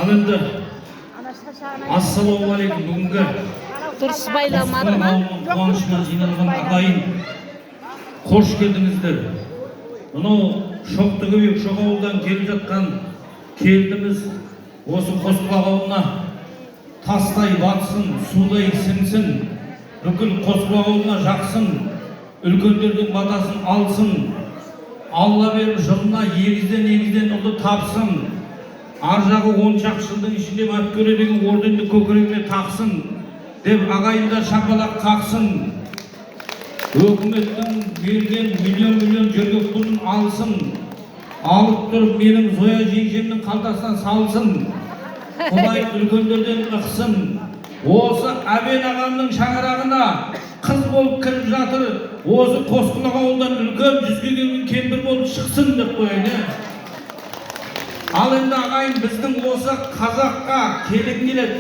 Al endi assalomu alaykum. Bugungi Dұрыс байламады ма? quvonchdan jiynagan ағайын qo'sh keldingizdir. Mınау Шоқтыгөбек Шоқауылдан келіп жатқан келдіміз осы Қосқұлақ ауылына тастай батсын, судай сіңсін, бүкіл Қосқұлақ ауылына жақсын, үлкендердің батасын алсын, Алла беріп жылына егізден ұлды тапсын, ар жағы 10 шақты жылдың ішінде Мәткөре деген орденді көкірегіне тақсын деп ағайындар шапалақ қақсын. Өкіметтің берген миллион жөргек пұлын алсын, алып тұрып менің Зоя жеңгемнің қалтасынан салсын, Құдай үлкендерден ықсын. Осы Әбен ағамның шаңырағына қыз болып кіріп жатыр, осы Қосқұлақ ауылдан үлкен 100-ге келген кемпір болып шықсын деп қояйын. Ал енді ағайын біздің осы қазаққа келін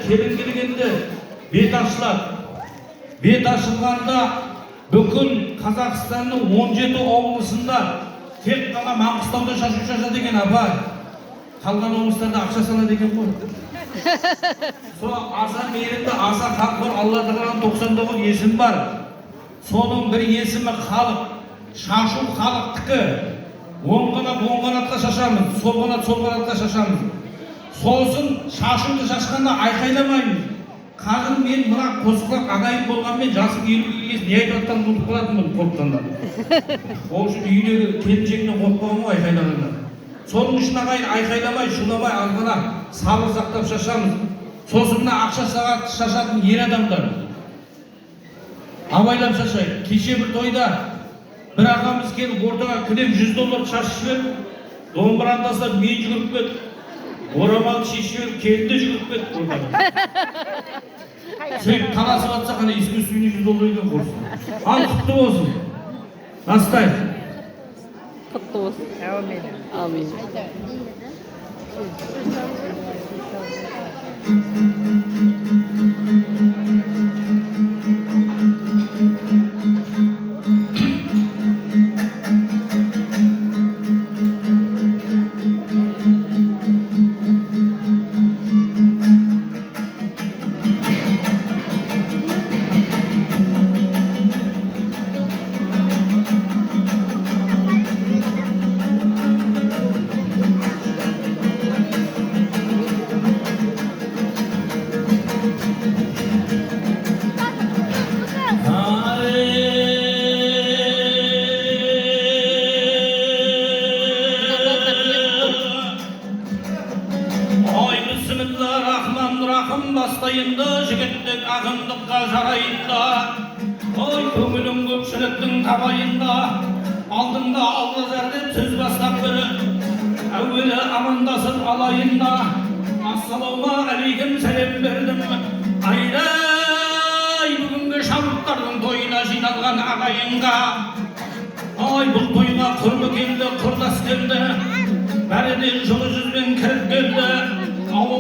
келгенде бет ашылады. Бет ашылғанда бүкіл Қазақстанның 17 облысында тек қана Маңғыстауда шашу шашады деген апа. Қалған облыстарда ақша салады екен ғой. Сол аса мейірімді, аса қамқор Алла тағаланың 99 есім бар. Соның бір есімі халық, шашу халықтікі. Оң қанатқа шашамыз, сол қанатқа шашамыз. Сосын шашуды шашқанда айқайламаймыз. Қазір мен мына Қосқұлақ ағайын болғанмен жасым 50-ге келген не айтып жатқанын ұмытып қалатынмын қорыққанда. Ол үшін үйдегі келіншегіне қорықпауым ғой айқайлағанда. Соның үшін ағайын айқайламай, шуламай алғана сабыр сақтап шашамыз. Сосын мына ақша сағат шашатын ер адамдар. Абайлап шашайық. Кеше бір тойда бір ағамыз келіп ортаға кілем $100 шашып жіберіп, домбыраны тастап мен жүгіріп кетті. Орамал шешіп келді жүгіріп кетті ортаға. Сөйтіп таласып жатса қана искусственный $100 екен құрсын. Ал құтты болсын. Настайық. Құтты болсын. Әумин. Бастайында жігіттік ағындыққа жарайында, ой көңілім көпшіліктің табайында, алдыңда алғызар деп сөз бастап бірі, әуелі амандасып алайында, ассалауму алейкум сәлем бердім. Айдай бүгінгі шабыттардың тойына жиналған ағайынға, ой бұл тойға құрбы келді, құрдас келді, бәрі де жылы жүзбен кіріп келді.